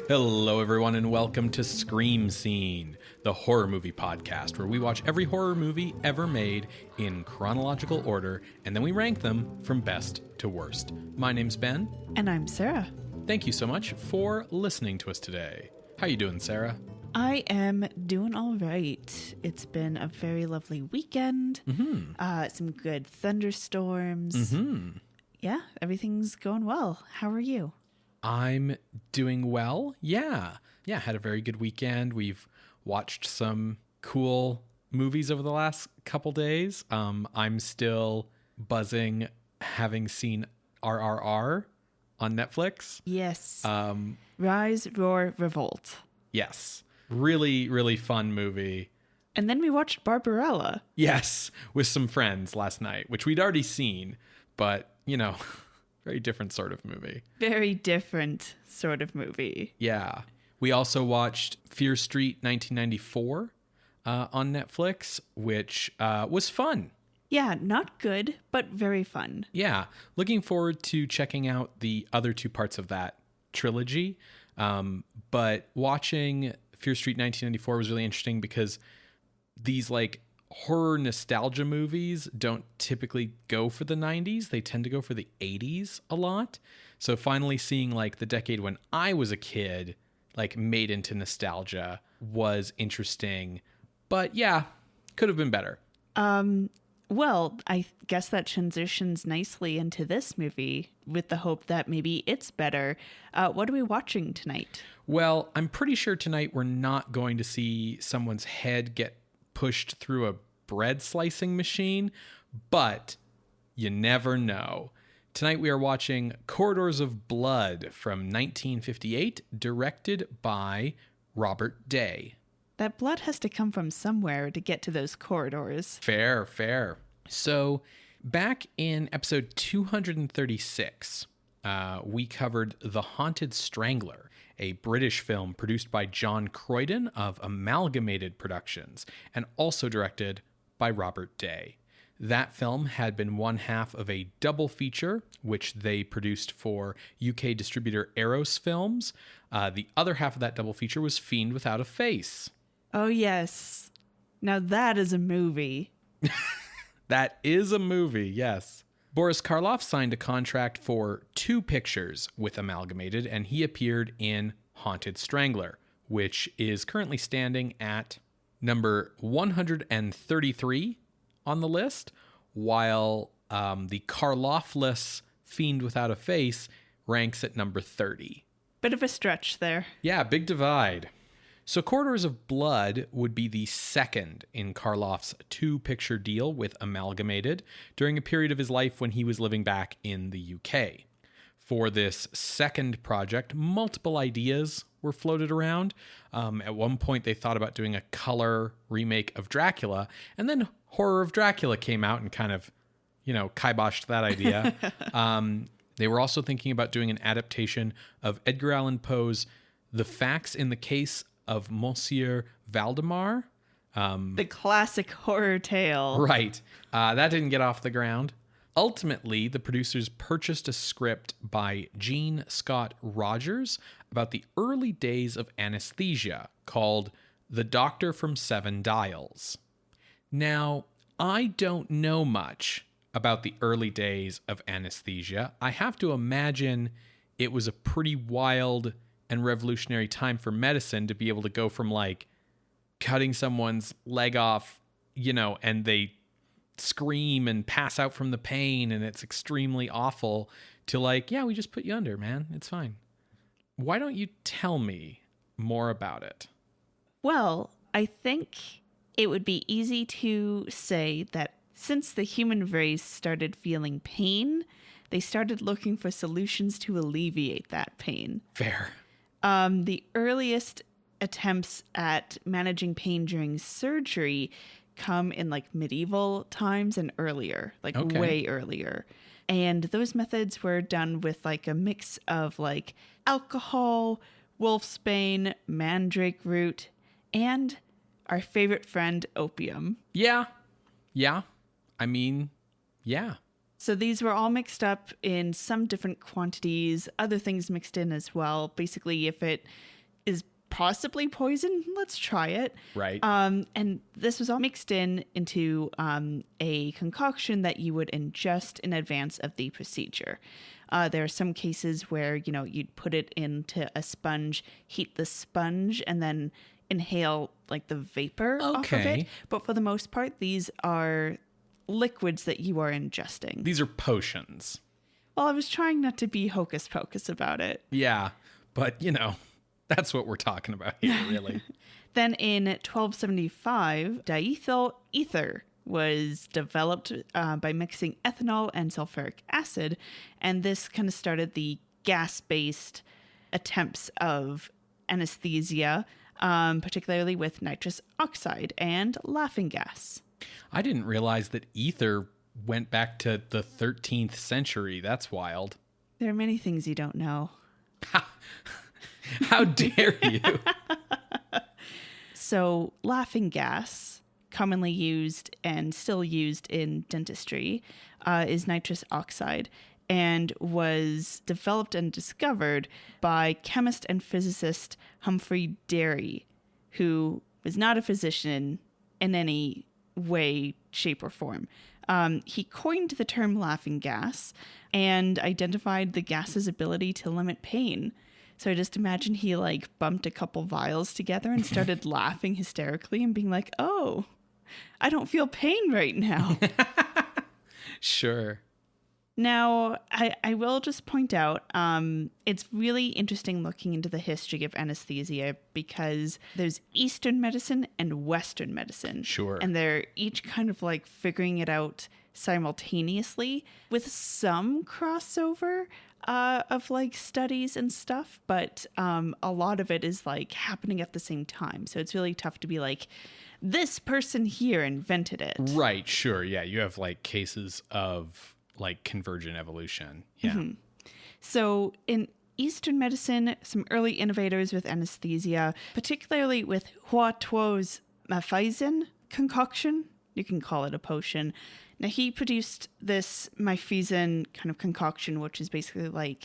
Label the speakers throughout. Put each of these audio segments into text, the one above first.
Speaker 1: Hello, everyone, and welcome to Scream Scene, the horror movie podcast where we watch every horror movie ever made in chronological order, and then we rank them from best to worst. My name's Ben.
Speaker 2: And I'm Sarah.
Speaker 1: Thank you so much for listening to us today. How you doing, Sarah?
Speaker 2: I am doing all right. It's been a very lovely weekend. Some good thunderstorms. Yeah, everything's going well. How are you?
Speaker 1: I'm doing well. Yeah, had a very good weekend. We've watched some cool movies over the last couple days. I'm still buzzing having seen RRR on Netflix.
Speaker 2: Yes. Rise, Roar, Revolt.
Speaker 1: Yes. Really, really fun movie.
Speaker 2: And then we watched Barbarella.
Speaker 1: Yes, with some friends last night, which we'd already seen, but, you know, very different sort of movie.
Speaker 2: Very different sort of movie.
Speaker 1: Yeah. We also watched Fear Street 1994 on Netflix, which was fun.
Speaker 2: Yeah, not good, but very fun.
Speaker 1: Yeah. Looking forward to checking out the other two parts of that trilogy. But watching Fear Street 1994 was really interesting because these like horror nostalgia movies don't typically go for the 90s. They tend to go for the 80s a lot. So finally seeing like the decade when I was a kid, like made into nostalgia was interesting. But yeah, could have been better.
Speaker 2: Well, I guess that transitions nicely into this movie with the hope that maybe it's better. What are we watching tonight?
Speaker 1: Well, I'm pretty sure tonight we're not going to see someone's head get pushed through a bread slicing machine, but you never know. Tonight we are watching Corridors of Blood from 1958, directed by Robert Day.
Speaker 2: That blood has to come from somewhere to get to those corridors.
Speaker 1: Fair. So back in episode 236, we covered The Haunted Strangler, a British film produced by John Croydon of Amalgamated Productions and also directed by Robert Day. That film had been one half of a double feature, which they produced for UK distributor Eros Films. The other half of that double feature was Fiend Without a Face.
Speaker 2: Oh, yes. Now that is a movie.
Speaker 1: That is a movie, yes. Boris Karloff signed a contract for 2 pictures with Amalgamated, and he appeared in Haunted Strangler, which is currently standing at number 133 on the list, while the Karloff-less Fiend Without a Face ranks at number 30.
Speaker 2: Bit of a stretch there.
Speaker 1: Yeah, big divide. So Corridors of Blood would be the second in Karloff's 2-picture deal with Amalgamated during a period of his life when he was living back in the UK. For this second project, multiple ideas were floated around. At one point, they thought about doing a color remake of Dracula, and then Horror of Dracula came out and kind of, kiboshed that idea. They were also thinking about doing an adaptation of Edgar Allan Poe's The Facts in the Case of Monsieur Valdemar.
Speaker 2: The classic horror tale.
Speaker 1: Right. That didn't get off the ground. Ultimately, the producers purchased a script by Gene Scott Rogers about the early days of anesthesia called The Doctor from Seven Dials. Now, I don't know much about the early days of anesthesia. I have to imagine it was a pretty wild and revolutionary time for medicine to be able to go from like cutting someone's leg off, and they scream and pass out from the pain and it's extremely awful, to like, yeah, we just put you under, man. It's fine. Why don't you tell me more about it?
Speaker 2: Well, I think it would be easy to say that since the human race started feeling pain, they started looking for solutions to alleviate that pain.
Speaker 1: Fair.
Speaker 2: The earliest attempts at managing pain during surgery come in like medieval times and earlier, like way earlier. And those methods were done with like a mix of like alcohol, wolfsbane, mandrake root, and our favorite friend, opium.
Speaker 1: Yeah. I mean, yeah.
Speaker 2: So these were all mixed up in some different quantities, other things mixed in as well. Basically, if it is possibly poison, let's try it.
Speaker 1: Right.
Speaker 2: And this was all mixed into a concoction that you would ingest in advance of the procedure. There are some cases where, you'd put it into a sponge, heat the sponge, and then inhale like the vapor off of it. But for the most part, these are liquids that you are ingesting.
Speaker 1: These are potions.
Speaker 2: Well, I was trying not to be hocus pocus about it.
Speaker 1: Yeah, but that's what we're talking about here, really.
Speaker 2: Then in 1275, diethyl ether was developed by mixing ethanol and sulfuric acid, and this kind of started the gas-based attempts of anesthesia, particularly with nitrous oxide and laughing gas.
Speaker 1: I didn't realize that ether went back to the 13th century. That's wild.
Speaker 2: There are many things you don't know.
Speaker 1: How dare you?
Speaker 2: So laughing gas, commonly used and still used in dentistry, is nitrous oxide, and was developed and discovered by chemist and physicist Humphrey Derry, who was not a physician in any way, shape, or form. He coined the term laughing gas and identified the gas's ability to limit pain. So I just imagine he bumped a couple vials together and started laughing hysterically and being like, oh, I don't feel pain right now.
Speaker 1: Sure.
Speaker 2: Now, I will just point out, it's really interesting looking into the history of anesthesia because there's Eastern medicine and Western medicine.
Speaker 1: Sure.
Speaker 2: And they're each kind of figuring it out simultaneously with some crossover of studies and stuff, but a lot of it is happening at the same time. So it's really tough to be this person here invented it.
Speaker 1: Right, sure. Yeah, you have cases of convergent evolution. Yeah. Mm-hmm.
Speaker 2: So in Eastern medicine, some early innovators with anesthesia, particularly with Hua Tuo's Mifesin concoction, you can call it a potion. Now he produced this Mifesin kind of concoction, which is basically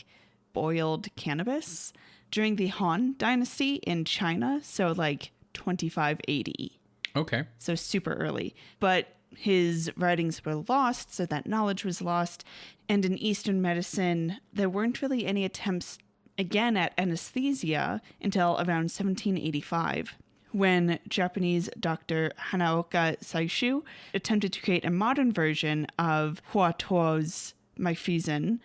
Speaker 2: boiled cannabis during the Han dynasty in China. So 2580.
Speaker 1: Okay.
Speaker 2: So super early. But his writings were lost, so that knowledge was lost. And in Eastern medicine, there weren't really any attempts again at anesthesia until around 1785, when Japanese doctor Hanaoka Saishu attempted to create a modern version of Hua Tuo's Mifesin,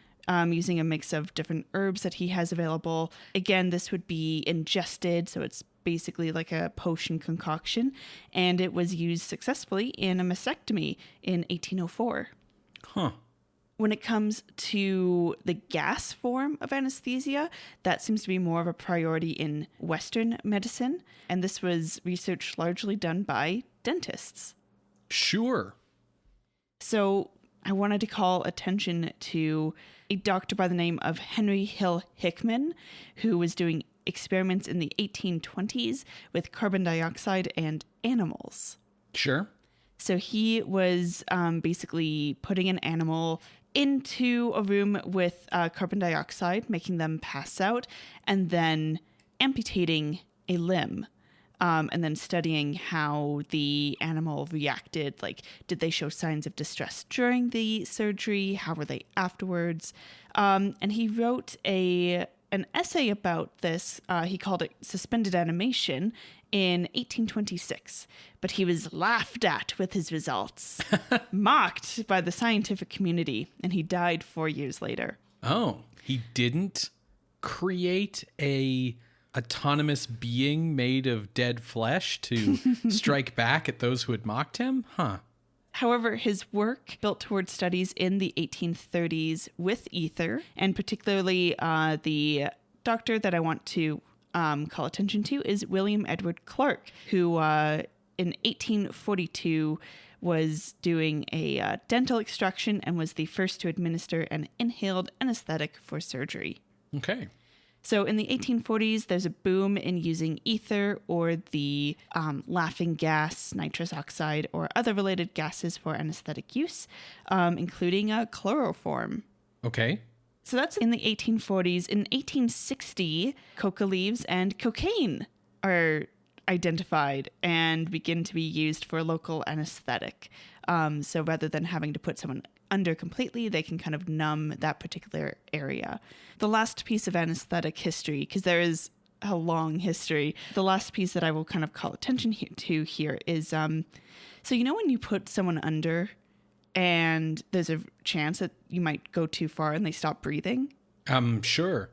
Speaker 2: using a mix of different herbs that he has available. Again, this would be ingested, so it's basically like a potion concoction, and it was used successfully in a mastectomy in 1804.
Speaker 1: Huh.
Speaker 2: When it comes to the gas form of anesthesia, that seems to be more of a priority in Western medicine, and this was research largely done by dentists.
Speaker 1: Sure.
Speaker 2: So I wanted to call attention to a doctor by the name of Henry Hill Hickman, who was doing experiments in the 1820s with carbon dioxide and animals.
Speaker 1: Sure.
Speaker 2: So he was basically putting an animal into a room with carbon dioxide, making them pass out, and then amputating a limb. And then studying how the animal reacted. Did they show signs of distress during the surgery? How were they afterwards? And he wrote an essay about this. He called it Suspended Animation in 1826. But he was laughed at with his results, mocked by the scientific community, and he died 4 years later.
Speaker 1: Oh, he didn't create a autonomous being made of dead flesh to strike back at those who had mocked him? Huh.
Speaker 2: However, his work built towards studies in the 1830s with ether, and particularly the doctor that I want to call attention to is William Edward Clark, who in 1842 was doing a dental extraction and was the first to administer an inhaled anesthetic for surgery.
Speaker 1: Okay.
Speaker 2: So in the 1840s, there's a boom in using ether or the laughing gas, nitrous oxide, or other related gases for anesthetic use, including chloroform.
Speaker 1: Okay.
Speaker 2: So that's in the 1840s. In 1860, coca leaves and cocaine are identified and begin to be used for local anesthetic. So rather than having to put someone under completely, they can kind of numb that particular area. The last piece of anesthetic history, because there is a long history, the last piece that I will kind of call attention to here is, so when you put someone under and there's a chance that you might go too far and they stop breathing?
Speaker 1: Sure.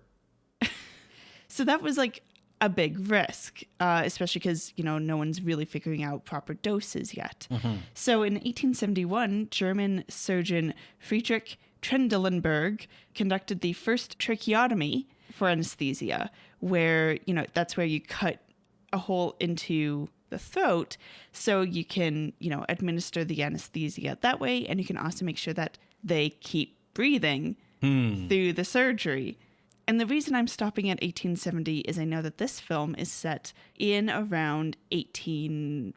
Speaker 2: So that was like a big risk, especially because, no one's really figuring out proper doses yet. Mm-hmm. So in 1871, German surgeon Friedrich Trendelenburg conducted the first tracheotomy for anesthesia, where, that's where you cut a hole into the throat so you can, administer the anesthesia that way. And you can also make sure that they keep breathing through the surgery. And the reason I'm stopping at 1870 is I know that this film is set in around 1840s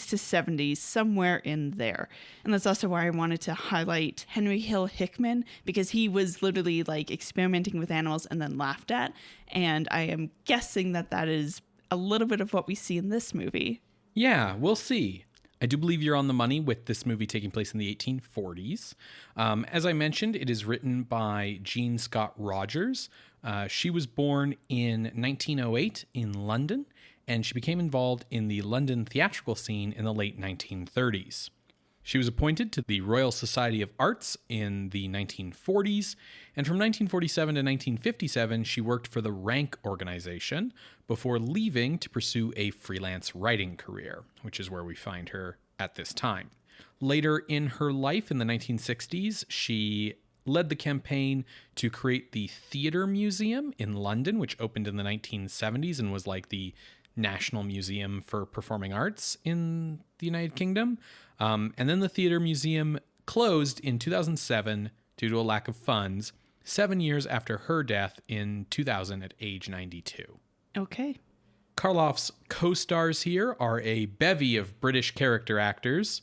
Speaker 2: to 70s, somewhere in there. And that's also why I wanted to highlight Henry Hill Hickman, because he was literally like experimenting with animals and then laughed at. And I am guessing that that is a little bit of what we see in this movie.
Speaker 1: Yeah, we'll see. I do believe you're on the money with this movie taking place in the 1840s. As I mentioned, it is written by Jean Scott Rogers. She was born in 1908 in London, and she became involved in the London theatrical scene in the late 1930s. She was appointed to the Royal Society of Arts in the 1940s, and from 1947 to 1957, she worked for the Rank organization before leaving to pursue a freelance writing career, which is where we find her at this time. Later in her life, in the 1960s, she led the campaign to create the Theatre Museum in London, which opened in the 1970s and was like the National Museum for Performing Arts in the United Kingdom. And then the Theatre Museum closed in 2007 due to a lack of funds, 7 years after her death in 2000 at age 92.
Speaker 2: Okay.
Speaker 1: Karloff's co-stars here are a bevy of British character actors.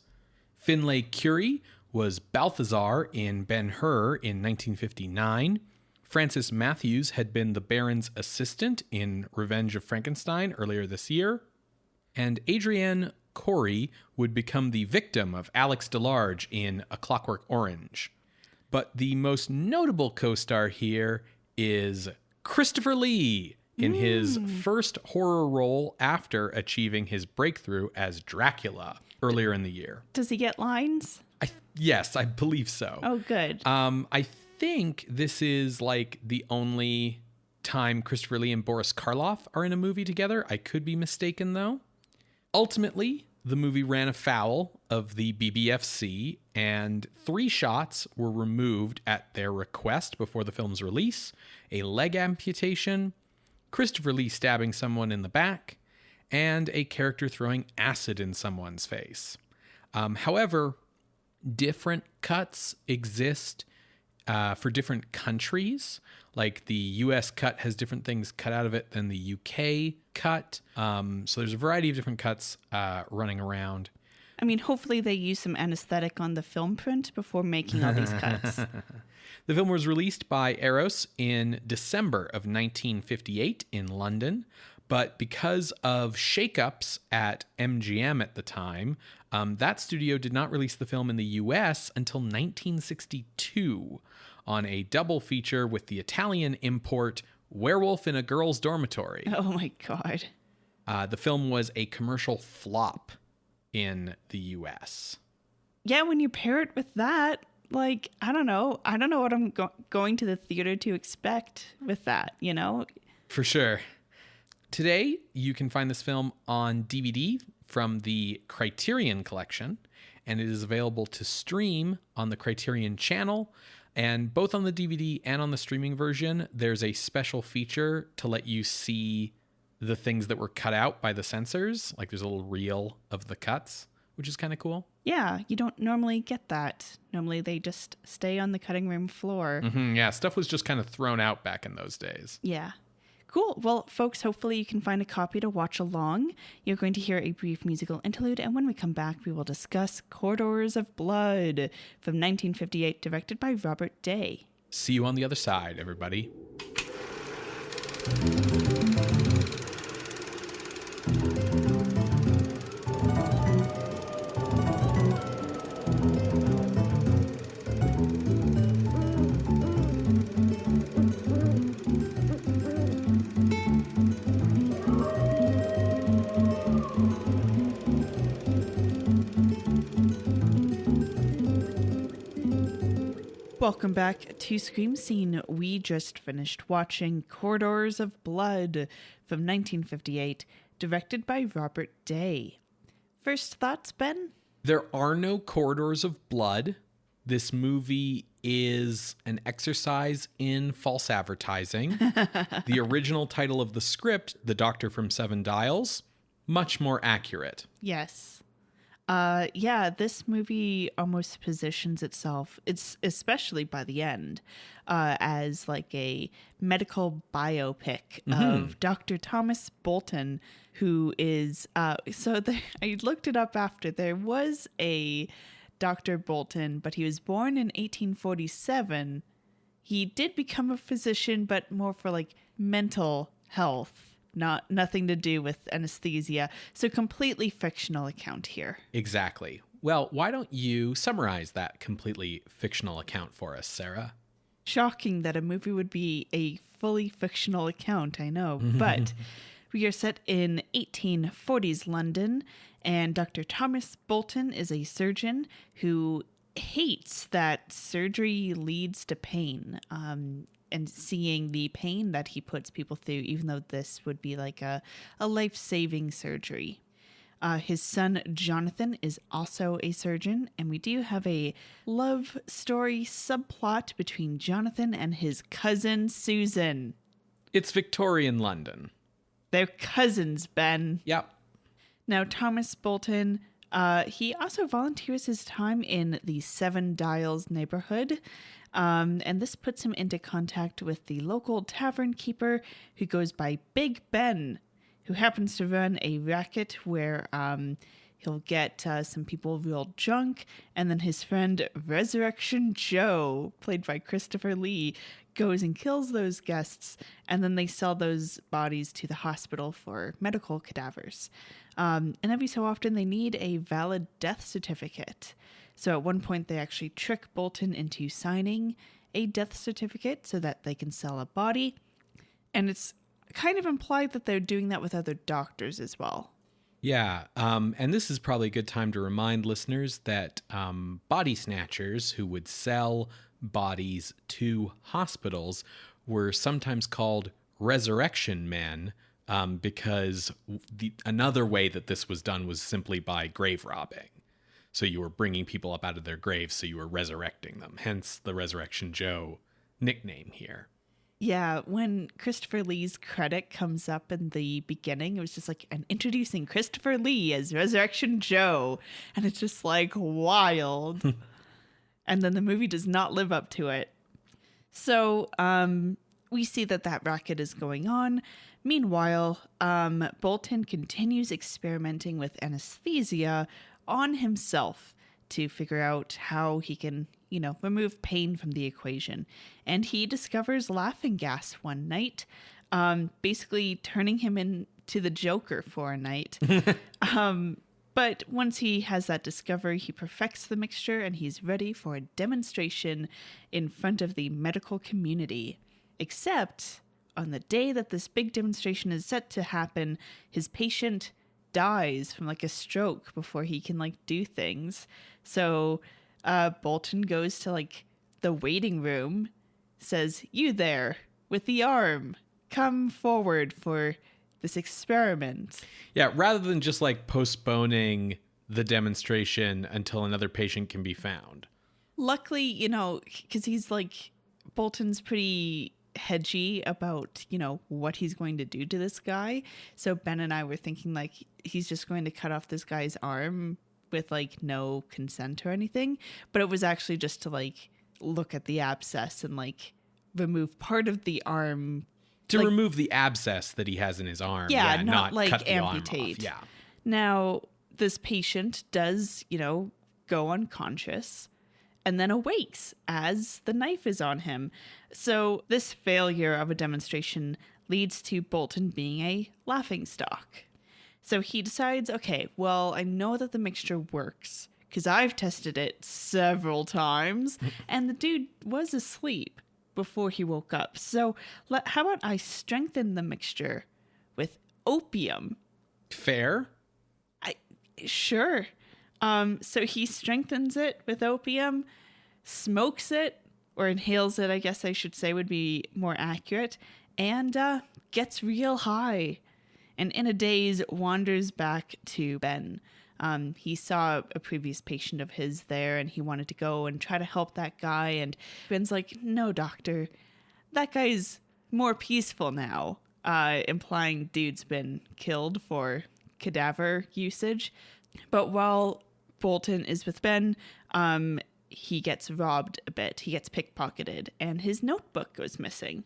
Speaker 1: Finlay Currie was Balthazar in Ben-Hur in 1959. Francis Matthews had been the Baron's assistant in Revenge of Frankenstein earlier this year. And Adrienne Corey would become the victim of Alex DeLarge in A Clockwork Orange. But the most notable co-star here is Christopher Lee in his first horror role after achieving his breakthrough as Dracula earlier in the year.
Speaker 2: Does he get lines?
Speaker 1: Yes, I believe so.
Speaker 2: Oh, good.
Speaker 1: I think this is like the only time Christopher Lee and Boris Karloff are in a movie together. I could be mistaken, though. Ultimately, the movie ran afoul of the BBFC, and 3 shots were removed at their request before the film's release: a leg amputation, Christopher Lee stabbing someone in the back, and a character throwing acid in someone's face. However, different cuts exist for different countries. Like the US cut has different things cut out of it than the UK cut. So there's a variety of different cuts running around.
Speaker 2: I mean, hopefully they use some anesthetic on the film print before making all these cuts.
Speaker 1: The film was released by Eros in December of 1958 in London, but because of shakeups at MGM at the time, that studio did not release the film in the US until 1962 on a double feature with the Italian import Werewolf in a Girl's Dormitory.
Speaker 2: Oh my God.
Speaker 1: The film was a commercial flop in the US.
Speaker 2: Yeah, when you pair it with that, like, I don't know what I'm going to the theater to expect with that, you know?
Speaker 1: For sure. Today, you can find this film on DVD from the Criterion Collection, and it is available to stream on the Criterion channel. And both on the DVD and on the streaming version, there's a special feature to let you see the things that were cut out by the censors. Like there's a little reel of the cuts, which is kind of cool.
Speaker 2: Yeah, you don't normally get that. Normally they just stay on the cutting room floor.
Speaker 1: Mm-hmm, yeah, stuff was just kind of thrown out back in those days.
Speaker 2: Yeah. Cool. Well, folks, hopefully you can find a copy to watch along. You're going to hear a brief musical interlude, and when we come back, we will discuss Corridors of Blood from 1958, directed by Robert Day.
Speaker 1: See you on the other side, everybody.
Speaker 2: Welcome back to Scream Scene. We just finished watching Corridors of Blood from 1958, directed by Robert Day. First thoughts, Ben?
Speaker 1: There are no corridors of blood. This movie is an exercise in false advertising. The original title of the script, The Doctor from Seven Dials, much more accurate.
Speaker 2: Yes. This movie almost positions itself, it's especially by the end, as like a medical biopic of Dr. Thomas Bolton, who is, I looked it up after. There was a Dr. Bolton, but he was born in 1847. He did become a physician, but more for like mental health. Nothing to do with anesthesia. So completely fictional account here.
Speaker 1: Exactly. Well, why don't you summarize that completely fictional account for us, Sarah?
Speaker 2: Shocking that a movie would be a fully fictional account, I know. But we are set in 1840s London, and Dr. Thomas Bolton is a surgeon who hates that surgery leads to pain. And seeing the pain that he puts people through, even though this would be like a life-saving surgery. His son, Jonathan, is also a surgeon, and we do have a love story subplot between Jonathan and his cousin, Susan.
Speaker 1: It's Victorian London.
Speaker 2: They're cousins, Ben.
Speaker 1: Yep.
Speaker 2: Now, Thomas Bolton, he also volunteers his time in the Seven Dials neighborhood. And this puts him into contact with the local tavern keeper who goes by Big Ben, who happens to run a racket where he'll get some people real drunk, and then his friend Resurrection Joe, played by Christopher Lee, goes and kills those guests, and then they sell those bodies to the hospital for medical cadavers. And every so often they need a valid death certificate. So at one point, they actually trick Bolton into signing a death certificate so that they can sell a body. And it's kind of implied that they're doing that with other doctors as well.
Speaker 1: Yeah, and this is probably a good time to remind listeners that body snatchers who would sell bodies to hospitals were sometimes called resurrection men because another way that this was done was simply by grave robbing. So you were bringing people up out of their graves, so you were resurrecting them. Hence the Resurrection Joe nickname here.
Speaker 2: Yeah, when Christopher Lee's credit comes up in the beginning, it was just like, and introducing Christopher Lee as Resurrection Joe. And it's just like wild. And then the movie does not live up to it. So we see that racket is going on. Meanwhile, Bolton continues experimenting with anesthesia on himself to figure out how he can, remove pain from the equation. And he discovers laughing gas one night, basically turning him into the Joker for a night. But once he has that discovery, he perfects the mixture and he's ready for a demonstration in front of the medical community. Except on the day that this big demonstration is set to happen, his patient dies from like a stroke before he can like do things. So Bolton goes to like the waiting room, says, "You there with the arm, come forward for this experiment."
Speaker 1: Yeah, rather than just like postponing the demonstration until another patient can be found.
Speaker 2: Luckily, because he's like, Bolton's pretty hedgy about, what he's going to do to this guy. So Ben and I were thinking like he's just going to cut off this guy's arm with like no consent or anything. But it was actually just to like look at the abscess and like remove part of the arm
Speaker 1: To remove the abscess that he has in his arm.
Speaker 2: Yeah, not like
Speaker 1: cut the
Speaker 2: amputate.
Speaker 1: arm off. Yeah.
Speaker 2: Now, this patient does, go unconscious and then awakes as the knife is on him. So this failure of a demonstration leads to Bolton being a laughingstock. So he decides, okay, well, I know that the mixture works because I've tested it several times and the dude was asleep before he woke up. So how about I strengthen the mixture with opium?
Speaker 1: Fair.
Speaker 2: Sure. So he strengthens it with opium, smokes it, or inhales it, I guess I should say would be more accurate, and gets real high. And in a daze, wanders back to Ben. He saw a previous patient of his there, and he wanted to go and try to help that guy. And Ben's like, no, doctor, that guy's more peaceful now, implying dude's been killed for cadaver usage. But while Bolton is with Ben, he gets robbed a bit. He gets pickpocketed, and his notebook goes missing.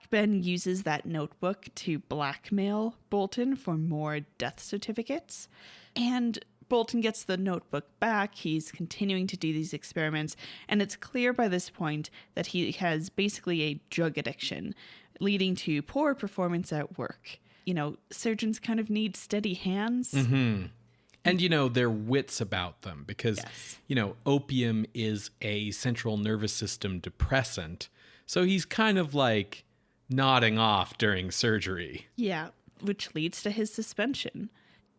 Speaker 2: Ben uses that notebook to blackmail Bolton for more death certificates. And Bolton gets the notebook back. He's continuing to do these experiments. And it's clear by this point that he has basically a drug addiction, leading to poor performance at work. Surgeons kind of need steady hands.
Speaker 1: Mm-hmm. And, they're wits about them because,
Speaker 2: yes.
Speaker 1: Opium is a central nervous system depressant. So he's kind of like nodding off during surgery.
Speaker 2: Yeah, which leads to his suspension.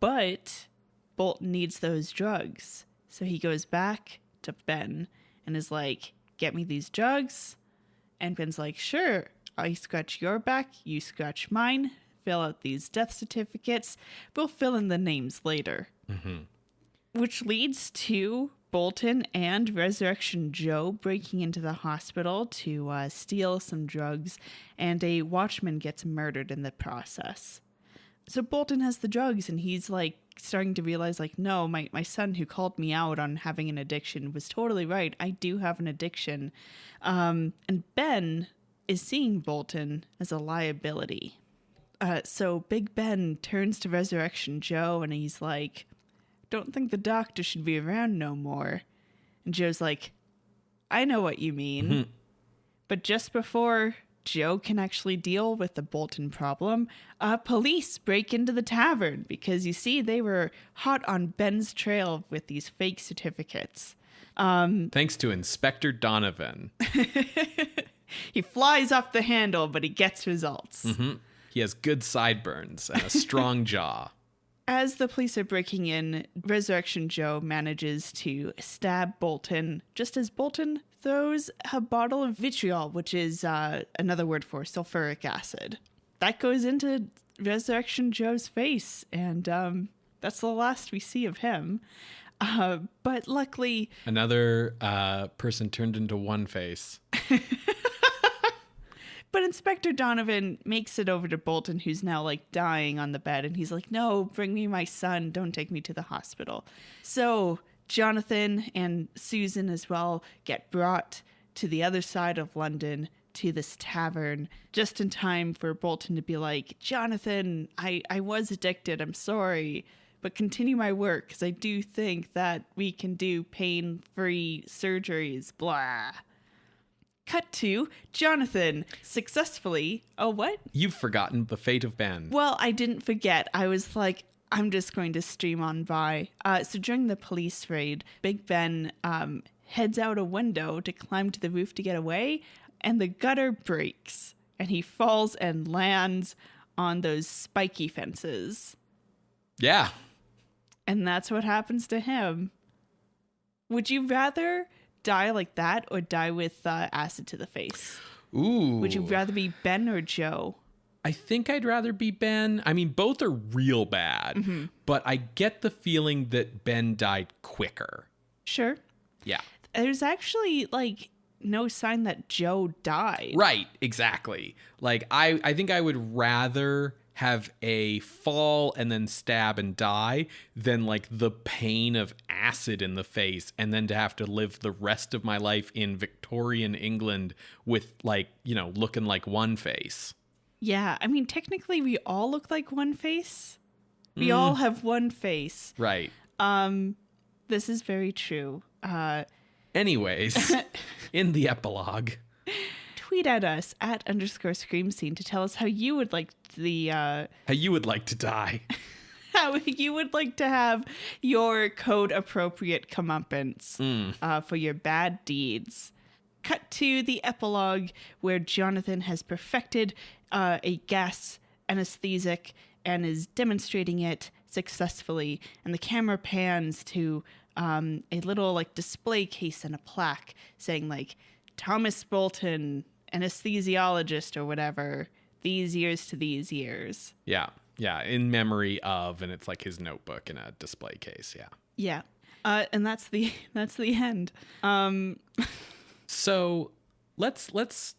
Speaker 2: But Bolton needs those drugs. So he goes back to Ben and is like, get me these drugs. And Ben's like, sure, I scratch your back, you scratch mine, fill out these death certificates. We'll fill in the names later.
Speaker 1: Mm-hmm.
Speaker 2: Which leads to Bolton and Resurrection Joe breaking into the hospital to steal some drugs, and a watchman gets murdered in the process. So Bolton has the drugs, and he's like starting to realize, like, no, my son who called me out on having an addiction was totally right. I do have an addiction. And Ben is seeing Bolton as a liability. So Big Ben turns to Resurrection Joe, and he's like, don't think the doctor should be around no more. And Joe's like, I know what you mean.
Speaker 1: Mm-hmm.
Speaker 2: But just before Joe can actually deal with the Bolton problem, police break into the tavern because, you see, they were hot on Ben's trail with these fake certificates.
Speaker 1: Thanks to Inspector Donovan.
Speaker 2: He flies off the handle, but he gets results.
Speaker 1: Mm-hmm. He has good sideburns and a strong jaw.
Speaker 2: As the police are breaking in, Resurrection Joe manages to stab Bolton just as Bolton throws a bottle of vitriol, which is another word for sulfuric acid. That goes into Resurrection Joe's face, and that's the last we see of him. But luckily...
Speaker 1: Another person turned into one face.
Speaker 2: But Inspector Donovan makes it over to Bolton, who's now like dying on the bed. And he's like, no, bring me my son. Don't take me to the hospital. So Jonathan and Susan as well get brought to the other side of London to this tavern just in time for Bolton to be like, Jonathan, I was addicted. I'm sorry. But continue my work because I do think that we can do pain-free surgeries. Blah. Cut to Jonathan successfully. Oh, what?
Speaker 1: You've forgotten the fate of Ben.
Speaker 2: Well, I didn't forget. I was like, I'm just going to stream on by. So during the police raid, Big Ben heads out a window to climb to the roof to get away, and the gutter breaks, and he falls and lands on those spiky fences.
Speaker 1: Yeah.
Speaker 2: And that's what happens to him. Would you rather die like that or die with acid to the face?
Speaker 1: Ooh.
Speaker 2: Would you rather be Ben or Joe?
Speaker 1: I think I'd rather be Ben. I mean, both are real bad, but I get the feeling that Ben died quicker.
Speaker 2: Sure.
Speaker 1: Yeah.
Speaker 2: There's actually like no sign that Joe died.
Speaker 1: Right, exactly. Like I think I would rather have a fall and then stab and die than like the pain of acid in the face and then to have to live the rest of my life in Victorian England with like, looking like one face.
Speaker 2: Yeah, I mean, technically we all look like one face. We all have one face.
Speaker 1: Right.
Speaker 2: This is very true.
Speaker 1: Anyways, in the epilogue,
Speaker 2: tweet at us at _scream scene to tell us how you would like
Speaker 1: how you would like to die.
Speaker 2: How you would like to have your code appropriate comeuppance for your bad deeds. Cut to the epilogue where Jonathan has perfected a gas anesthetic and is demonstrating it successfully. And the camera pans to a little like display case and a plaque saying like Thomas Bolton, anesthesiologist or whatever, these years to these years.
Speaker 1: Yeah. Yeah. In memory of, and it's like his notebook in a display case. Yeah.
Speaker 2: Yeah. And that's the end.
Speaker 1: So let's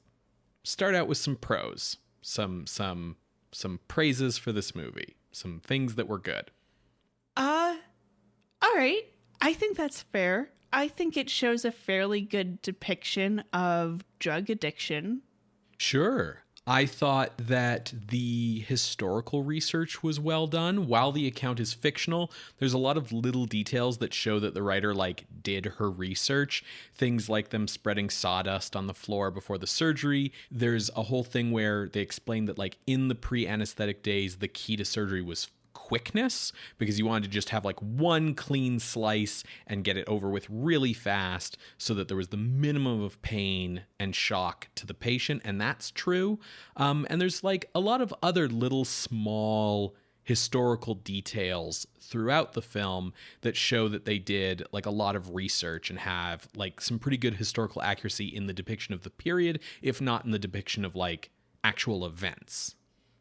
Speaker 1: start out with some pros, some praises for this movie, some things that were good.
Speaker 2: All right. I think that's fair. I think it shows a fairly good depiction of drug addiction.
Speaker 1: Sure. I thought that the historical research was well done. While the account is fictional, there's a lot of little details that show that the writer did her research. Things like them spreading sawdust on the floor before the surgery. There's a whole thing where they explain that in the pre-anesthetic days, the key to surgery was quickness, because you wanted to just have one clean slice and get it over with really fast so that there was the minimum of pain and shock to the patient. And that's true. And there's a lot of other little small historical details throughout the film that show that they did a lot of research and have some pretty good historical accuracy in the depiction of the period, if not in the depiction of actual events.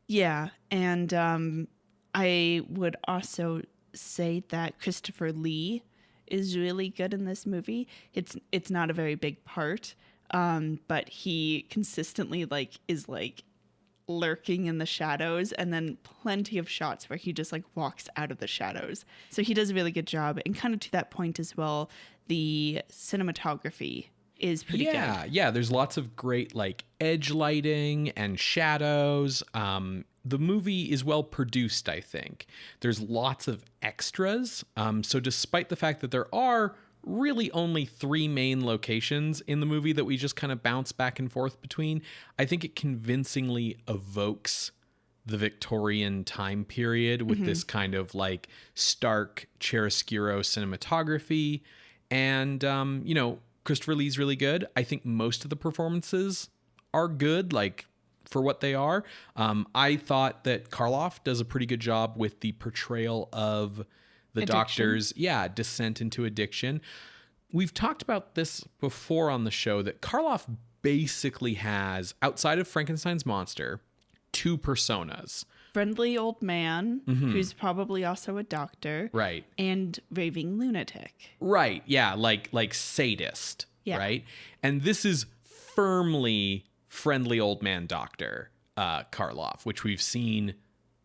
Speaker 2: Yeah. And, I would also say that Christopher Lee is really good in this movie. It's not a very big part, but he consistently is lurking in the shadows, and then plenty of shots where he just walks out of the shadows. So he does a really good job. And kind of to that point as well, the cinematography is pretty good. Yeah.
Speaker 1: There's lots of great edge lighting and shadows. The movie is well produced, I think. There's lots of extras. So despite the fact that there are really only 3 main locations in the movie that we just kind of bounce back and forth between, I think it convincingly evokes the Victorian time period with this kind of stark chiaroscuro cinematography. And, Christopher Lee's really good. I think most of the performances are good, for what they are. I thought that Karloff does a pretty good job with the portrayal of the doctor's descent into addiction. We've talked about this before on the show, that Karloff basically has, outside of Frankenstein's monster, 2 personas.
Speaker 2: Friendly old man, who's probably also a doctor.
Speaker 1: Right.
Speaker 2: And raving lunatic.
Speaker 1: Right. Yeah. Like sadist. Yeah. Right. And this is firmly friendly old man doctor Karloff, which we've seen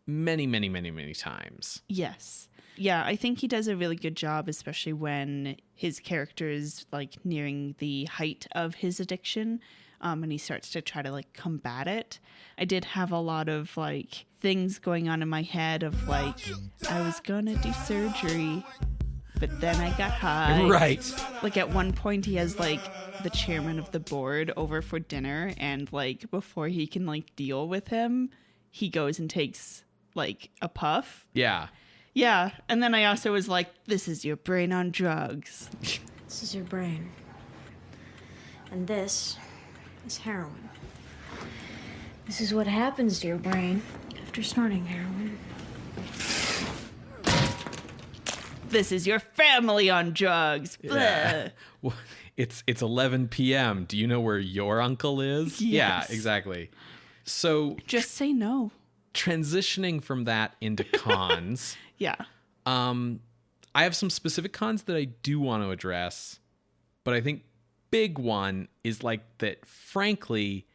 Speaker 1: many, many, many, many times.
Speaker 2: Yes. Yeah, I think he does a really good job, especially when his character is nearing the height of his addiction, and he starts to try to combat it. I did have a lot of things going on in my head of I was gonna do surgery, but then I got high.
Speaker 1: Right.
Speaker 2: At one point he has the chairman of the board over for dinner, and before he can deal with him, he goes and takes a puff.
Speaker 1: Yeah.
Speaker 2: Yeah. And then I also was this is your brain on drugs.
Speaker 3: This is your brain. And this is heroin. This is what happens to your brain after snorting heroin.
Speaker 2: This is your family on drugs.
Speaker 1: Yeah. Well, it's 11 p.m. Do you know where your uncle is?
Speaker 2: Yes.
Speaker 1: Yeah, exactly. So
Speaker 2: just say no.
Speaker 1: Transitioning from that into cons.
Speaker 2: Yeah.
Speaker 1: I have some specific cons that I do want to address, but I think big one is that, frankly,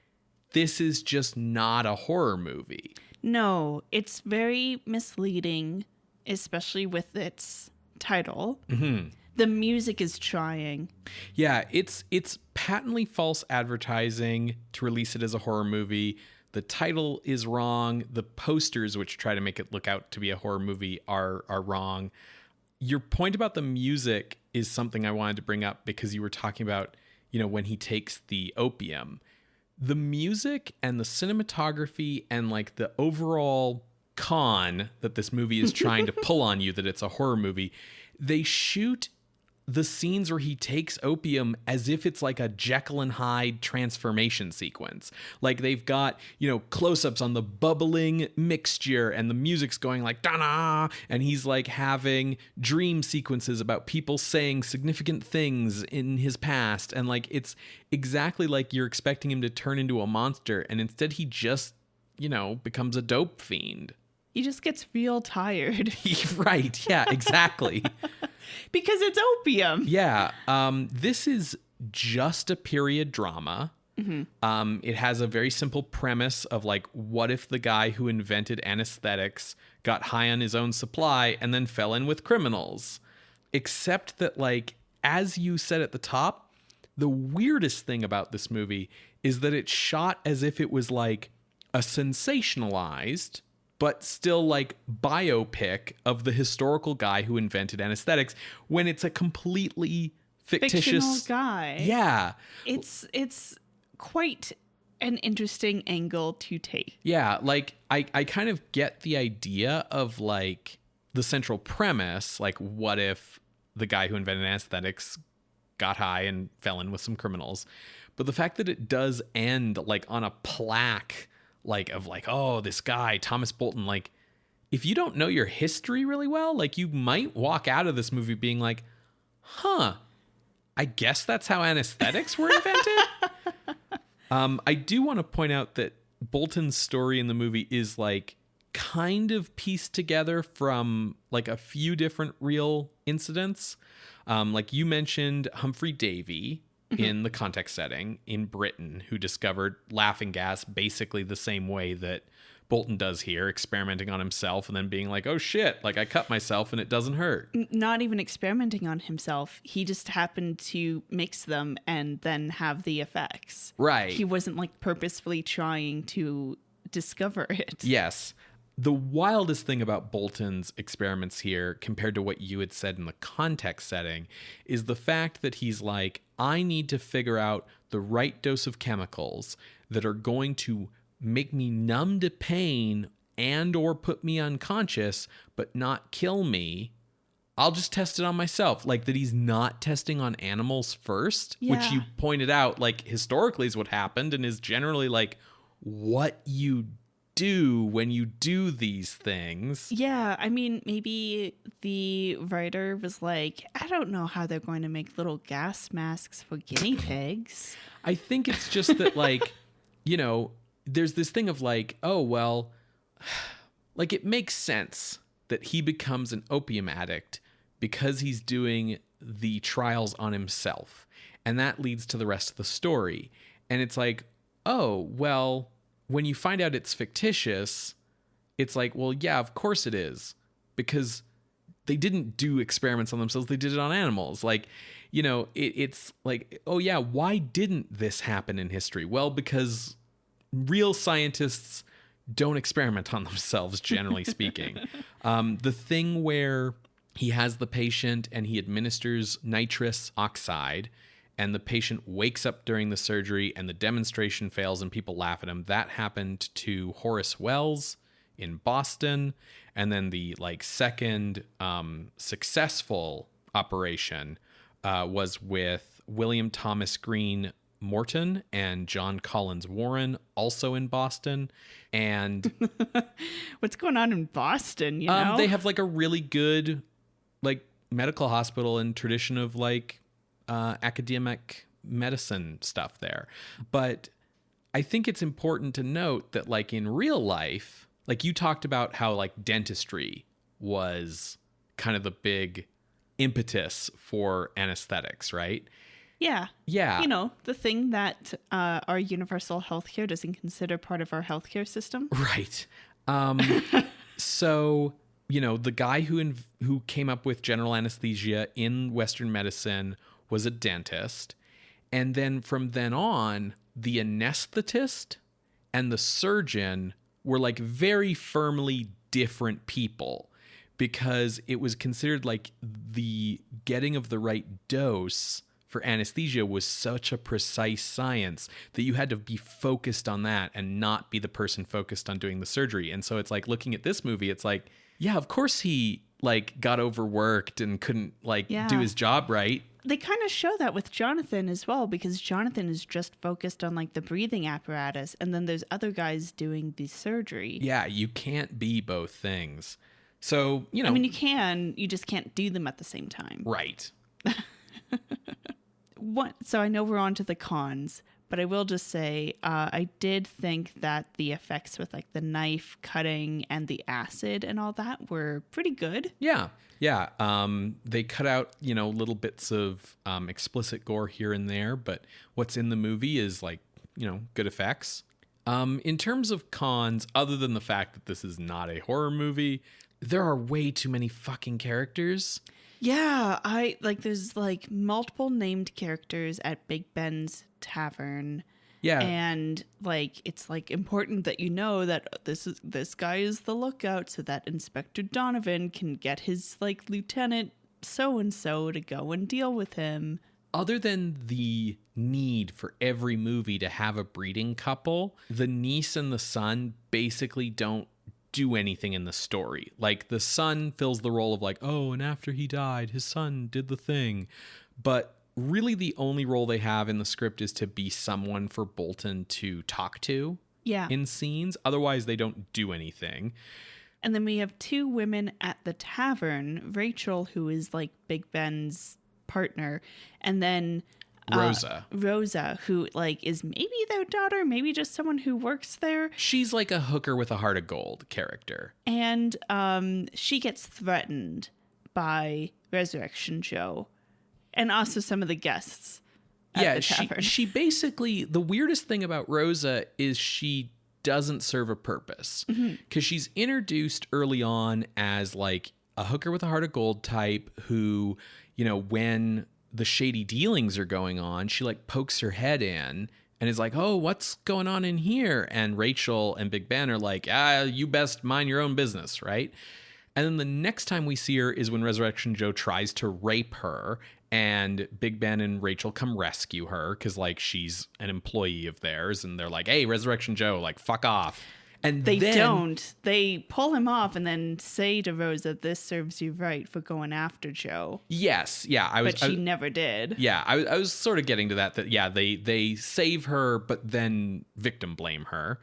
Speaker 1: this is just not a horror movie.
Speaker 2: No, it's very misleading, especially with its title.
Speaker 1: Mm-hmm.
Speaker 2: The music is trying.
Speaker 1: Yeah, it's patently false advertising to release it as a horror movie. The title is wrong. The posters, which try to make it look out to be a horror movie, are wrong. Your point about the music is something I wanted to bring up because you were talking about, when he takes the opium. The music and the cinematography and like the overall con that this movie is trying to pull on you, that it's a horror movie, they shoot the scenes where he takes opium as if it's like a Jekyll and Hyde transformation sequence. Like they've got, close-ups on the bubbling mixture and the music's going like da-na, and he's like having dream sequences about people saying significant things in his past. And like, it's exactly like you're expecting him to turn into a monster. And instead he just, becomes a dope fiend.
Speaker 2: He just gets real tired.
Speaker 1: Right. Yeah, exactly.
Speaker 2: Because it's opium.
Speaker 1: Yeah. This is just a period drama. Mm-hmm. It has a very simple premise of like, what if the guy who invented anesthetics got high on his own supply and then fell in with criminals? Except that, like, as you said at the top, the weirdest thing about this movie is that it's shot as if it was like a sensationalized but still like biopic of the historical guy who invented anesthetics, when it's a completely fictitious
Speaker 2: guy.
Speaker 1: Yeah.
Speaker 2: It's quite an interesting angle to take.
Speaker 1: Yeah, like I kind of get the idea of like the central premise, like what if the guy who invented anesthetics got high and fell in with some criminals. But the fact that it does end like on a plaque like of like, oh, this guy, Thomas Bolton, like if you don't know your history really well, like you might walk out of this movie being like, I guess that's how anesthetics were invented. I do want to point out that Bolton's story in the movie is like kind of pieced together from like a few different real incidents. Like you mentioned Humphrey Davy in the context setting in Britain, who discovered laughing gas basically the same way that Bolton does here, experimenting on himself and then being like, oh shit, like I cut myself and it doesn't hurt.
Speaker 2: Not even experimenting on himself. He just happened to mix them and then have the effects.
Speaker 1: Right.
Speaker 2: He wasn't like purposefully trying to discover it.
Speaker 1: Yes. The wildest thing about Bolton's experiments here, compared to what you had said in the context setting, is the fact that he's like, I need to figure out the right dose of chemicals that are going to make me numb to pain and or put me unconscious, but not kill me. I'll just test it on myself. Like that he's not testing on animals first, which you pointed out, like historically is what happened and is generally like what you do when you do these things.
Speaker 2: Yeah, I mean, maybe the writer was like, I don't know how they're going to make little gas masks for guinea pigs.
Speaker 1: I think it's just that, like, there's this thing of like, oh, well, like it makes sense that he becomes an opium addict because he's doing the trials on himself. And that leads to the rest of the story. And it's like, oh, well, when you find out it's fictitious, it's like, well, yeah, of course it is. Because they didn't do experiments on themselves. They did it on animals. Like, it's like, oh, yeah, why didn't this happen in history? Well, because real scientists don't experiment on themselves, generally speaking. The thing where he has the patient and he administers nitrous oxide and the patient wakes up during the surgery and the demonstration fails and people laugh at him. That happened to Horace Wells in Boston. And then the second successful operation was with William Thomas Green Morton and John Collins Warren, also in Boston. And
Speaker 2: what's going on in Boston?
Speaker 1: They have like a really good medical hospital and tradition of academic medicine stuff there. But I think it's important to note that in real life, you talked about how dentistry was kind of the big impetus for anesthetics, right?
Speaker 2: Yeah.
Speaker 1: Yeah.
Speaker 2: The thing that our universal healthcare doesn't consider part of our healthcare system.
Speaker 1: Right. So, the guy who came up with general anesthesia in Western medicine was a dentist. And then from then on, the anesthetist and the surgeon were like very firmly different people, because it was considered like the getting of the right dose for anesthesia was such a precise science that you had to be focused on that and not be the person focused on doing the surgery. And so it's like, looking at this movie, it's like, yeah, of course he like got overworked and couldn't like do his job right.
Speaker 2: They kind of show that with Jonathan as well, because Jonathan is just focused on like the breathing apparatus, and then there's other guys doing the surgery.
Speaker 1: Yeah, you can't be both things. So, you know.
Speaker 2: I mean, you just can't do them at the same time.
Speaker 1: Right.
Speaker 2: So I know we're on to the cons, but I will just say I did think that the effects with like the knife cutting and the acid and all that were pretty good.
Speaker 1: Yeah. Yeah. They cut out, you know, little bits of explicit gore here and there, but what's in the movie is like, you know, good effects. In terms of cons, other than the fact that this is not a horror movie, there are way too many fucking characters.
Speaker 2: Yeah, there's like multiple named characters at Big Ben's tavern.
Speaker 1: Yeah.
Speaker 2: And like it's like important that you know that this guy is the lookout, so that Inspector Donovan can get his like Lieutenant so and so to go and deal with him.
Speaker 1: Other than the need for every movie to have a breeding couple, the niece and the son basically don't do anything in the story. Like, the son fills the role of like, oh, and after he died, his son did the thing. But really the only role they have in the script is to be someone for Bolton to talk to in scenes. Otherwise, they don't do anything.
Speaker 2: And then we have two women at the tavern, Rachel, who is like Big Ben's partner, and then Rosa, who like is maybe their daughter, maybe just someone who works there.
Speaker 1: She's like a hooker with a heart of gold character.
Speaker 2: And she gets threatened by Resurrection Joe and also some of the guests at the tavern.
Speaker 1: She basically, the weirdest thing about Rosa is she doesn't serve a purpose, because she's introduced early on as like a hooker with a heart of gold type who, you know, when the shady dealings are going on, she like pokes her head in and is like, oh, what's going on in here? And Rachel and Big Ben are like, you best mind your own business, right? And then the next time we see her is when Resurrection Joe tries to rape her, and Big Ben and Rachel come rescue her because like she's an employee of theirs, and they're like, hey, Resurrection Joe, like, fuck off. And
Speaker 2: they don't. They pull him off and then say to Rosa, this serves you right for going after Joe.
Speaker 1: Yes. Yeah.
Speaker 2: But she never did.
Speaker 1: Yeah. I was sort of getting to that, yeah, they save her, but then victim blame her.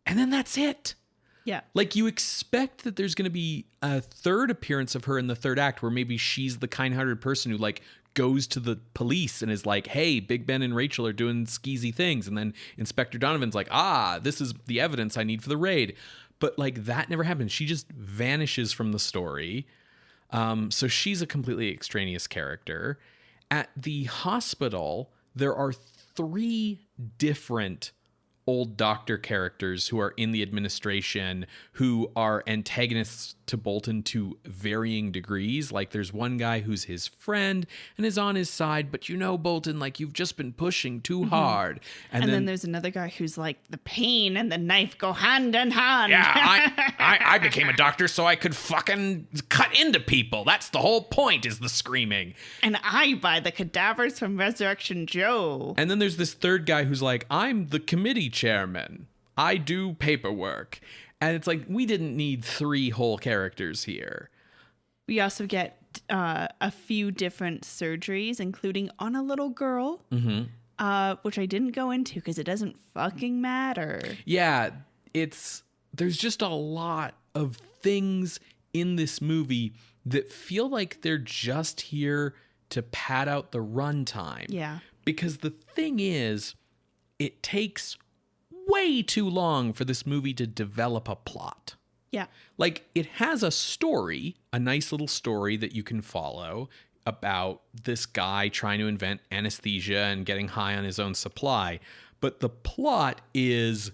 Speaker 1: And then that's it.
Speaker 2: Yeah.
Speaker 1: Like, you expect that there's going to be a third appearance of her in the third act where maybe she's the kind-hearted person who like goes to the police and is like, hey, Big Ben and Rachel are doing skeezy things. And then Inspector Donovan's like, this is the evidence I need for the raid. But like, that never happens. She just vanishes from the story. So she's a completely extraneous character. At the hospital, there are 3 different old doctor characters who are in the administration who are antagonists to Bolton to varying degrees. Like, there's one guy who's his friend and is on his side, but you know, Bolton, like, you've just been pushing too hard.
Speaker 2: And then there's another guy who's like, the pain and the knife go hand in hand.
Speaker 1: Yeah, I became a doctor so I could fucking cut into people. That's the whole point, is the screaming.
Speaker 2: And I buy the cadavers from Resurrection Joe.
Speaker 1: And then there's this third guy who's like, I'm the committee chairman. I do paperwork. And it's like, we didn't need 3 whole characters here.
Speaker 2: We also get a few different surgeries, including on a little girl, which I didn't go into because it doesn't fucking matter.
Speaker 1: Yeah, there's just a lot of things in this movie that feel like they're just here to pad out the runtime.
Speaker 2: Yeah.
Speaker 1: Because the thing is, it takes way too long for this movie to develop a plot.
Speaker 2: Yeah.
Speaker 1: Like, it has a story, a nice little story that you can follow about this guy trying to invent anesthesia and getting high on his own supply. But the plot is,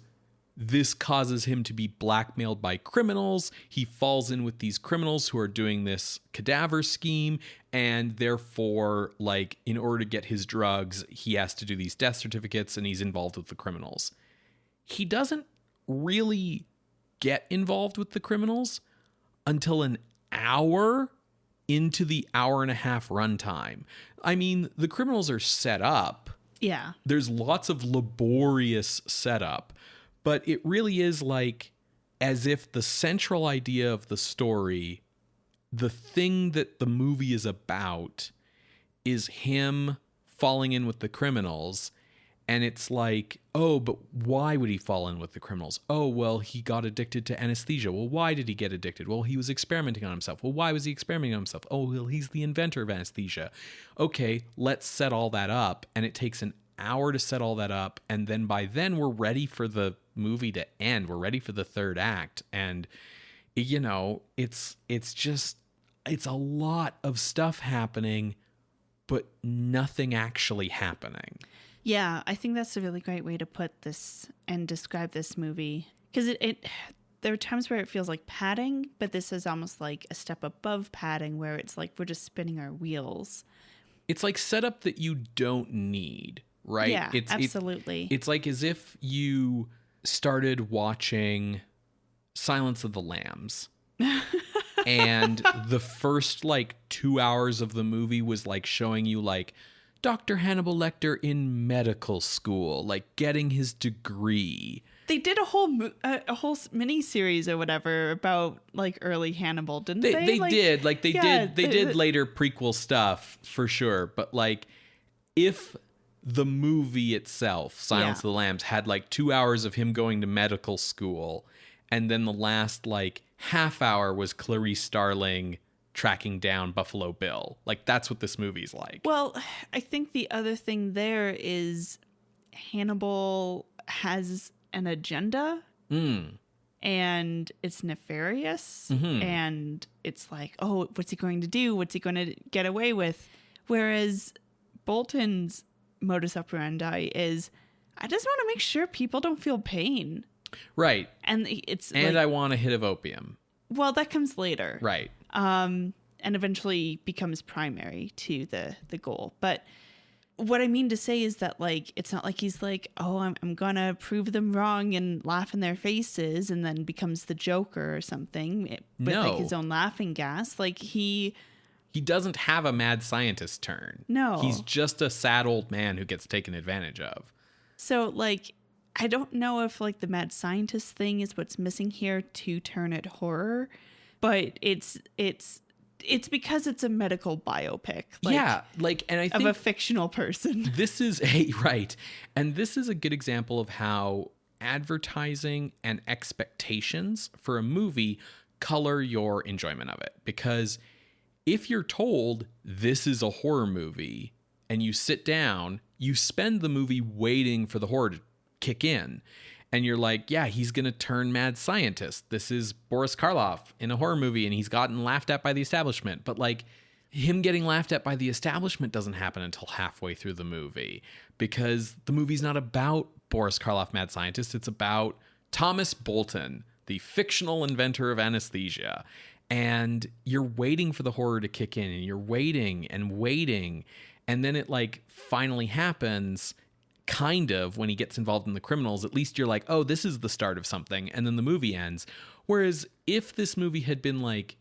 Speaker 1: this causes him to be blackmailed by criminals. He falls in with these criminals who are doing this cadaver scheme, and therefore, like, in order to get his drugs, he has to do these death certificates, and he's involved with the criminals. he doesn't really get involved with the criminals until an hour into the 1.5-hour runtime. I mean, the criminals are set up.
Speaker 2: Yeah.
Speaker 1: There's lots of laborious setup, but it really is like as if the central idea of the story, the thing that the movie is about, is him falling in with the criminals. And it's like, oh, but why would he fall in with the criminals? Oh, well, he got addicted to anesthesia. Well, why did he get addicted? Well, he was experimenting on himself. Well, why was he experimenting on himself? Oh, well, he's the inventor of anesthesia. Okay, let's set all that up. And it takes an hour to set all that up. And then by then we're ready for the movie to end. We're ready for the third act. And, you know, it's a lot of stuff happening, but nothing actually happening.
Speaker 2: Yeah, I think that's a really great way to put this and describe this movie. Because there are times where it feels like padding, but this is almost like a step above padding where it's like we're just spinning our wheels.
Speaker 1: It's like setup that you don't need, right?
Speaker 2: Yeah, absolutely.
Speaker 1: It's like as if you started watching Silence of the Lambs. And the first like 2 hours of the movie was like showing you like Dr. Hannibal Lecter in medical school, like getting his degree.
Speaker 2: They did a whole mini series or whatever about like early Hannibal, didn't they?
Speaker 1: They did. Like they did later prequel stuff for sure. But like if the movie itself, Silence of the Lambs, had like 2 hours of him going to medical school, and then the last like half hour was Clarice Starling tracking down Buffalo Bill. Like that's what this movie's like.
Speaker 2: Well, I think the other thing there is Hannibal has an agenda and it's nefarious and it's like, oh, what's he going to do? What's he going to get away with? Whereas Bolton's modus operandi is, I just want to make sure people don't feel pain.
Speaker 1: Right.
Speaker 2: And it's
Speaker 1: and
Speaker 2: like,
Speaker 1: I want a hit of opium.
Speaker 2: Well, that comes later.
Speaker 1: Right.
Speaker 2: And eventually becomes primary to the goal. But what I mean to say is that, like, it's not like he's like, oh, I'm gonna prove them wrong and laugh in their faces and then becomes the Joker or something with like his own laughing gas. Like he doesn't have a mad scientist turn. No.
Speaker 1: He's just a sad old man who gets taken advantage of.
Speaker 2: So like, I don't know if like the mad scientist thing is what's missing here to turn it horror, but it's because it's a medical biopic. Like,
Speaker 1: yeah, like, and I think
Speaker 2: of a fictional person.
Speaker 1: This is right, and this is a good example of how advertising and expectations for a movie color your enjoyment of it. Because if you're told this is a horror movie and you sit down, you spend the movie waiting for the horror to kick in. And you're like, yeah, he's going to turn mad scientist. This is Boris Karloff in a horror movie, and he's gotten laughed at by the establishment. But like, him getting laughed at by the establishment doesn't happen until halfway through the movie, because the movie's not about Boris Karloff, mad scientist. It's about Thomas Bolton, the fictional inventor of anesthesia. And you're waiting for the horror to kick in, and you're waiting and waiting. And then it like finally happens. Kind of, when he gets involved in the criminals, at least you're like, oh, this is the start of something, and then the movie ends. Whereas if this movie had been like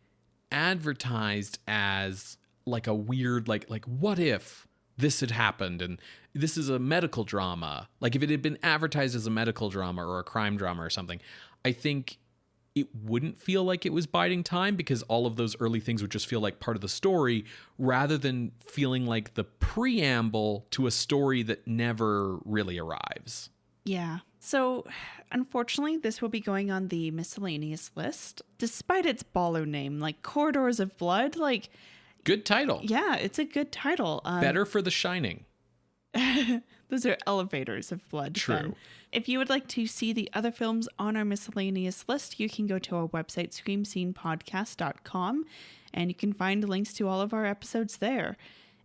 Speaker 1: advertised as like a weird like what if this had happened and this is a medical drama, like if it had been advertised as a medical drama or a crime drama or something, I think it wouldn't feel like it was biding time, because all of those early things would just feel like part of the story rather than feeling like the preamble to a story that never really arrives.
Speaker 2: Yeah. So unfortunately, this will be going on the miscellaneous list, despite its baller name, like Corridors of Blood. Like,
Speaker 1: good title.
Speaker 2: Yeah, it's a good title.
Speaker 1: Better for The Shining.
Speaker 2: Those are elevators of blood.
Speaker 1: True.
Speaker 2: Then. If you would like to see the other films on our miscellaneous list, you can go to our website, screamscenepodcast.com, and you can find links to all of our episodes there.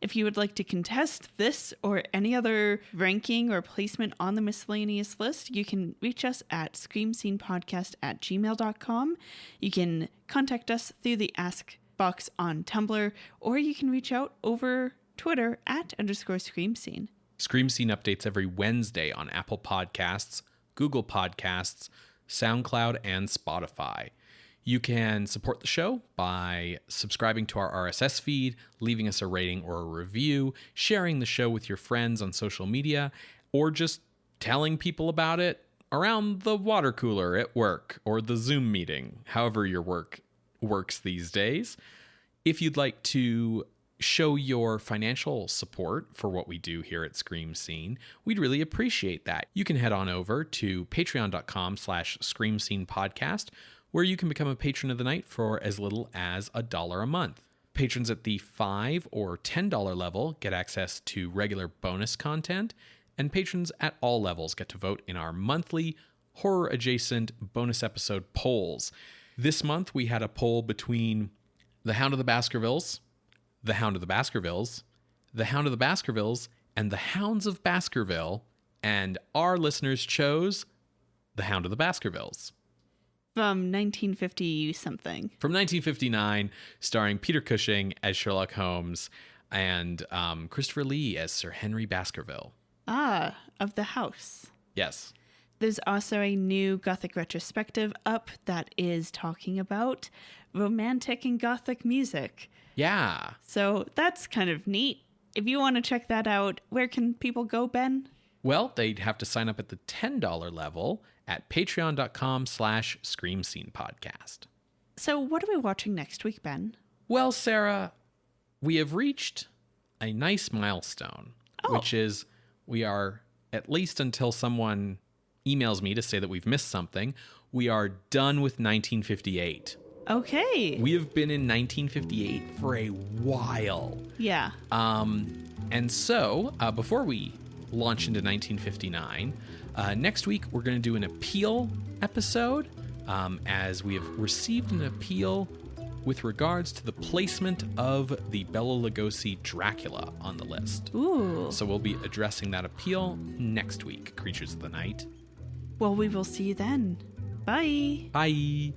Speaker 2: If you would like to contest this or any other ranking or placement on the miscellaneous list, you can reach us at screamscenepodcast@gmail.com. You can contact us through the Ask box on Tumblr, or you can reach out over Twitter @_screamscene.
Speaker 1: Scream Scene updates every Wednesday on Apple Podcasts, Google Podcasts, SoundCloud, and Spotify. You can support the show by subscribing to our RSS feed, leaving us a rating or a review, sharing the show with your friends on social media, or just telling people about it around the water cooler at work or the Zoom meeting, however your work works these days. If you'd like to show your financial support for what we do here at Scream Scene, we'd really appreciate that. You can head on over to patreon.com/Scream Scene Podcast, where you can become a patron of the night for as little as $1 a month. Patrons at the $5 or $10 level get access to regular bonus content, and patrons at all levels get to vote in our monthly horror-adjacent bonus episode polls. This month, we had a poll between The Hound of the Baskervilles, The Hound of the Baskervilles, The Hound of the Baskervilles, and The Hounds of Baskerville, and our listeners chose The Hound of the Baskervilles.
Speaker 2: From 1950-something.
Speaker 1: From 1959, starring Peter Cushing as Sherlock Holmes and Christopher Lee as Sir Henry Baskerville.
Speaker 2: Ah, of the house.
Speaker 1: Yes.
Speaker 2: There's also a new Gothic retrospective up that is talking about romantic and Gothic music.
Speaker 1: Yeah.
Speaker 2: So that's kind of neat. If you want to check that out, where can people go, Ben?
Speaker 1: Well, they'd have to sign up at the $10 level at patreon.com/Scream Scene Podcast.
Speaker 2: So what are we watching next week, Ben?
Speaker 1: Well, Sarah, we have reached a nice milestone, which is we are, at least until someone emails me to say that we've missed something, we are done with 1958.
Speaker 2: Okay.
Speaker 1: We have been in 1958 for a while.
Speaker 2: Yeah.
Speaker 1: And so, before we launch into 1959, next week we're going to do an appeal episode, as we have received an appeal with regards to the placement of the Bela Lugosi Dracula on the list.
Speaker 2: Ooh.
Speaker 1: So we'll be addressing that appeal next week, Creatures of the Night.
Speaker 2: Well, we will see you then. Bye.
Speaker 1: Bye.